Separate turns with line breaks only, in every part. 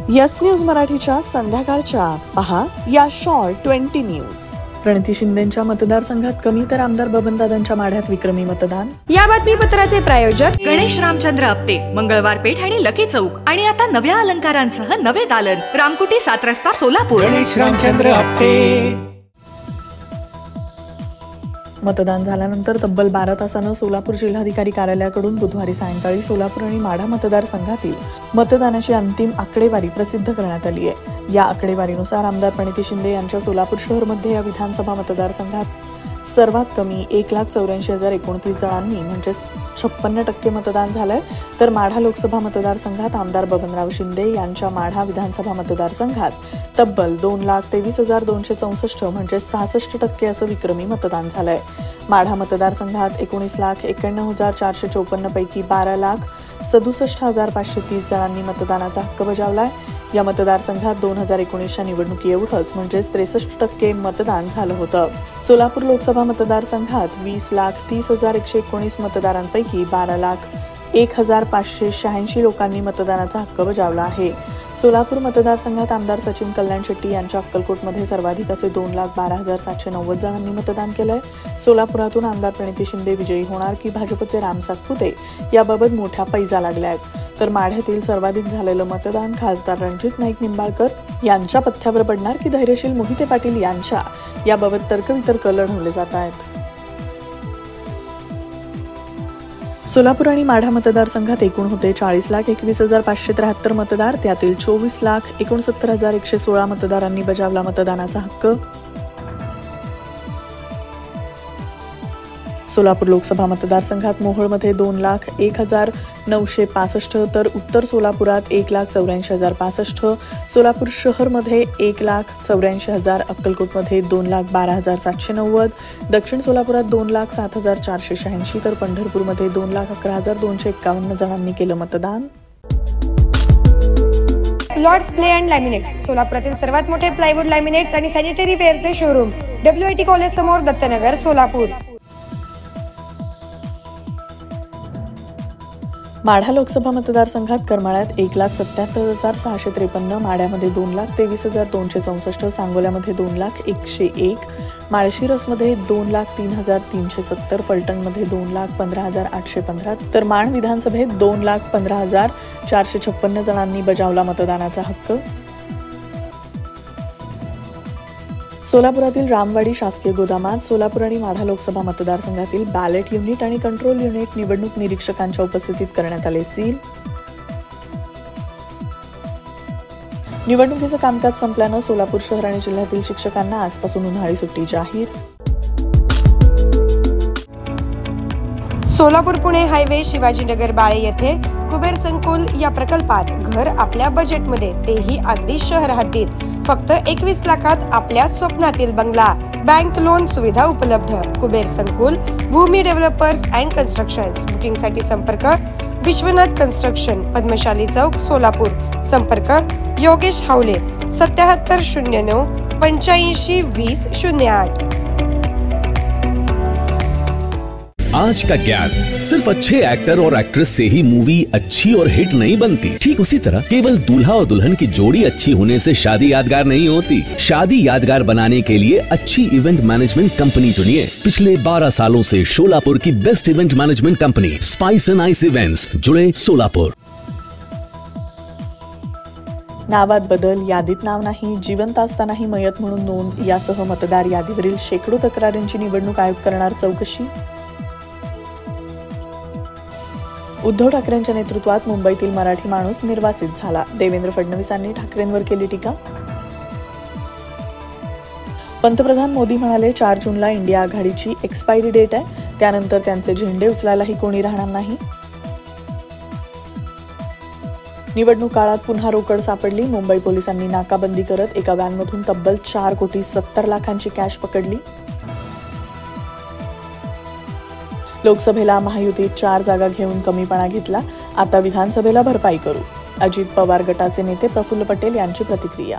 Yes news मराठीच्या संध्याकाळच्या पहा या शॉर्ट 20 न्यूज। प्रणिती शिंदेंच्या मतदारसंघात कमी तर आमदार बबनदादांच्या माढ्यात विक्रमी मतदान।
या बातमीपत्राचे प्रायोजक
गणेश रामचंद्र आपटे, मंगळवार पेठ आणि लकी चौक आणि आता नव्या अलंकारांसह नवे दालन, रामकुटी 7 रस्ता सोलापूर।
गणेश रामचंद्र आपटे।
मतदान झाल्यानंतर तब्बल 12 तासानं सोलापूर जिल्हाधिकारी कार्यालयाकडून बुधवारी सायंकाळी सोलापूर आणि माढा मतदारसंघातील मतदानाची अंतिम आकडेवारी प्रसिद्ध करण्यात आली आहे। या आकडेवारीनुसार आमदार प्रणिती शिंदे यांच्या सोलापूर शहरमध्ये या विधानसभा मतदारसंघात सर्वात कमी 1,84,029 जणांनी म्हणजे 56% मतदान झालंय, तर माढा लोकसभा मतदारसंघात आमदार बबनराव शिंदे यांच्या माढा विधानसभा मतदारसंघात तब्बल 2,23,264 म्हणजे 66% असं विक्रमी मतदान झालंय। माढा मतदारसंघात 19,91,454 पैकी 12,67,530 जणांनी मतदानाचा हक्क बजावलाय। या मतदारसंघात 2019च्या निवडणुकी एवढंच म्हणजे 63% मतदान झालं होतं। सोलापूर लोकसभा मतदारसंघात 20,30,119 मतदारांपैकी 12,01,586 लोकांनी मतदानाचा हक्क बजावला आहे। सोलापूर मतदारसंघात आमदार सचिन कल्याण शेट्टी यांच्या अक्कलकोटमध्ये सर्वाधिक असे 2,12,790 जणांनी मतदान केलंय। सोलापुरातून आमदार प्रणिती शिंदे विजयी होणार की भाजपचे राम सातपुते याबाबत मोठ्या पैजा लागल्या आहेत, तर माढ्यातील सर्वाधिक झालेलं मतदान खासदार रणजित नाईक निंबाळकर यांच्या पथ्यावर पडणार की धैर्यशील मोहिते पाटील यांच्या याबाबत तर्कवितर्क लढवले जात आहेत। सोलापूर आणि माढा मतदारसंघात एकूण होते 40,21,573 मतदार, त्यातील 24,69,116 मतदारांनी बजावला मतदानाचा हक्क। सोलापूर लोकसभा मतदारसंघात मोहोळमध्ये 2,01,965 तर उत्तर सोलापुरात 1,84,065, सोलापूर शहरमध्ये 1,84,000, अक्कलकोटमध्ये 2,12,790, दक्षिण सोलापुरात 2,07,486 तर पंढरपूरमध्ये 2,11,251 जणांनी केलं मतदान।
लॉर्ड्स प्ले अँड लॅमिनेट्स, सोलापुरातील सर्वात मोठे प्लायवूड लॅमिनेट्स आणि सॅनिटरी वेअरचे शोरूम, WIT कॉलेज समोर, दत्तनगर, सोलापूर।
माढा लोकसभा मतदारसंघात करमाळ्यात 1,77,653, माढ्यामध्ये 2,23,264, सांगोल्यामध्ये 2,01,001, माळशिरसमध्ये 2,03,370, फलटणमध्ये 2,15,815 तर माण विधानसभेत 2,15,456 जणांनी बजावला मतदानाचा हक्क। सोलापुरातील रामवाडी शासकीय गोदामात सोलापूर आणि माढा लोकसभा मतदारसंघातील बॅलेट युनिट आणि कंट्रोल युनिट निवडणूक निरीक्षकांच्या उपस्थितीत करण्यात आले सील। निवडणुकीचं कामकाज संपल्यानं सोलापूर शहर आणि जिल्ह्यातील शिक्षकांना आजपासून उन्हाळी सुट्टी जाहीर।
सोलापूर पुणे हायवे शिवाजीनगर बाळे येथे कुबेर संकुल या प्रकल्पात घर आपल्या बजेटमध्ये, तेही अगदी शहर हद्दीत, फक्त 21 लाखात आपल्या स्वप्नातील बंगला, बँक लोन सुविधा उपलब्ध। कुबेर संकुल, भूमी डेव्हलपर्स अँड कन्स्ट्रक्शन्स। बुकिंगसाठी संपर्क विश्वनाथ कन्स्ट्रक्शन, पद्मशाली चौक, सोलापूर। संपर्क योगेश हावले 7709 85 20 08।
आज का ज्ञान, सिर्फ अच्छे एक्टर और एक्ट्रेस से ही मूवी अच्छी और हिट नहीं बनती। ठीक उसी तरह केवल दूल्हा और दुल्हन की जोड़ी अच्छी होने से शादी यादगार नहीं होती। शादी यादगार बनाने के लिए अच्छी इवेंट मैनेजमेंट कंपनी चुनिए। पिछले 12 सालों से सोलापुर की best event management company spice end ice events, जुड़े सोलापुर।
नावात बदल, यादीत नाव नाही, जिवंत असतानाही मयत म्हणून नोंद यासह मतदार यादीवरील शेकडो तक्रारींची निवडणूक आयोग करणार चौकशी। उद्धव ठाकरेंच्या नेतृत्वात मुंबईतील मराठी माणूस निर्वासित झाला, देवेंद्र फडणवीसांनी ठाकरेंवर केली टीका। पंतप्रधान मोदी म्हणाले 4 जूनला इंडिया आघाडीची एक्सपायरी डेट आहे, त्यानंतर त्यांचे झेंडे उचलायलाही कोणी राहणार नाही। निवडणूक काळात पुन्हा रोकड सापडली, मुंबई पोलिसांनी नाकाबंदी करत एका व्हॅनमधून तब्बल 4,70,00,000 कॅश पकडली। लोकसभेला महायुतीत 4 जागा घेऊन कमीपणा घेतला, आता विधानसभेला भरपाई करू, अजित पवार गटाचे नेते प्रफुल्ल पटेल यांची प्रतिक्रिया।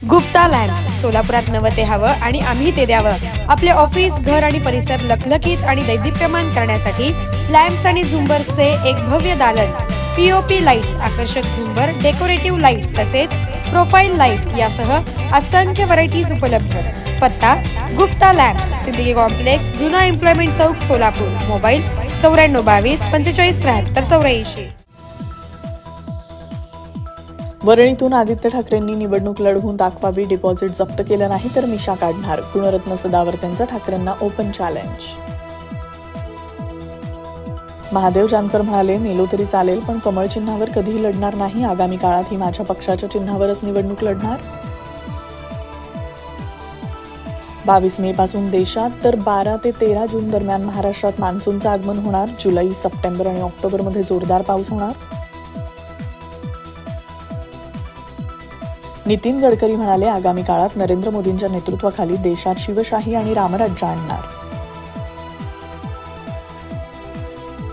गुप्ता लॅम्प्स, सोलापुरात नवं ते हवं आणि आम्ही ते द्यावं। आपले ऑफिस, घर आणि परिसर लखलखीत आणि दैदिप्यमान करण्यासाठी लॅम्प्स आणि झुंबर्सचे एक भव्य दालन। पीओपी लाईट्स, आकर्षक झुंबर, डेकोरेटिव्ह लाईट्स तसेच प्रोफाईल लाईट यासह असंख्य व्हरायटीज उपलब्ध. पत्ता गुप्ता लॅम्प्स, सिद्दीकी कॉम्प्लेक्स, जुना एम्प्लॉयमेंट चौक, सोलापूर. मोबाईल 9422 45 73 84.
वरळीतून आदित्य ठाकरेंनी निवडणूक लढवून दाखवावी, डिपॉझिट जप्त केलं नाही तर मिशा काढणार. गुणरत्न सदावर्तेंचं ठाकरेंना ओपन चॅलेंज. महादेव जानकर म्हणाले, मेलो तरी चालेल पण कमळ चिन्हावर कधीही लढणार नाही. आगामी काळात ही माझ्या पक्षाच्या चिन्हावरच निवडणूक लढणार. 22 मे पासून देशात तर 12 ते 13 जून दरम्यान महाराष्ट्रात मान्सूनचं आगमन होणार. जुलै, सप्टेंबर आणि ऑक्टोबरमध्ये जोरदार पाऊस होणार. नितीन गडकरी म्हणाले, आगामी काळात नरेंद्र मोदींच्या नेतृत्वाखाली देशात शिवशाही आणि रामराज्य आणणार.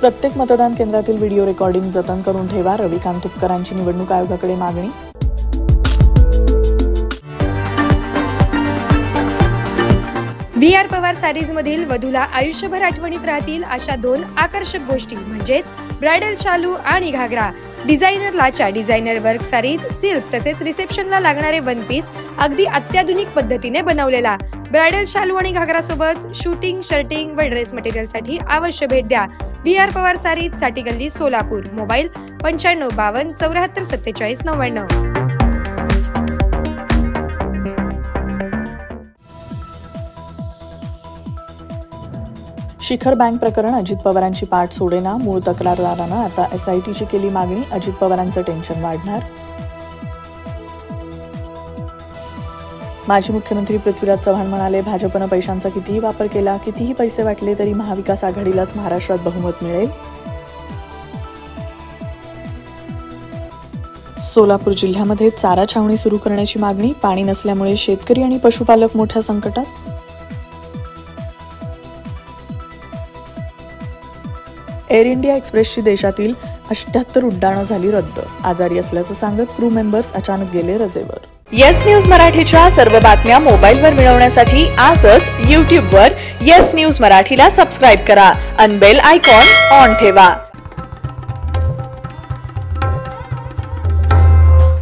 प्रत्येक मतदान केंद्रातील व्हिडिओ रेकॉर्डिंग जतन करून ठेवा. रविकांत तुपकरांची निवडणूक आयोगाकडे मागणी.
VR पवार सारीज मधील वधूला आयुष्यभर आठवणीत राहतील अशा 2 आकर्षक गोष्टी म्हणजेच ब्रायडल शालू आणि घागरा. डिझायनर लाचा, डिझायनर वर्क सारीज, सिल्क तसेच रिसेप्शनला लागणारे वन पीस अगदी अत्याधुनिक पद्धतीने बनवलेला. ब्रायडल शालू आणि घागरा सोबत शूटिंग, शर्टिंग व ड्रेस मटेरियलसाठी अवश्य भेट द्या. VR पवार सारीज, साठी गल्ली, सोलापूर. मोबाईल 9552 74 47 99.
शिखर बँक प्रकरण, अजित पवारांची पाठ सोडेना. मूळ तक्रारदारानं आता SITची केली मागणी. अजित पवारांचं टेन्शन वाढणार. माजी मुख्यमंत्री पृथ्वीराज चव्हाण म्हणाले, भाजपनं पैशांचा कितीही वापर केला, कितीही पैसे वाटले तरी महाविकास आघाडीलाच महाराष्ट्रात बहुमत मिळेल. सोलापूर जिल्ह्यामध्ये चारा छावणी सुरू करण्याची मागणी. पाणी नसल्यामुळे शेतकरी आणि पशुपालक मोठ्या संकटात. एअर इंडिया एक्सप्रेसची देशातील 78 उड्डाणं झाली रद्द. आजारी असल्याचं सांगत क्रू मेंबर्स अचानक गेले रजेवर.
येस न्यूज मराठीच्या सर्व बातम्या मोबाईलवर मिळवण्यासाठी आजच YouTubeवर येस न्यूज मराठीला सबस्क्राईब करा आणि बेल आयकॉन ऑन ठेवा.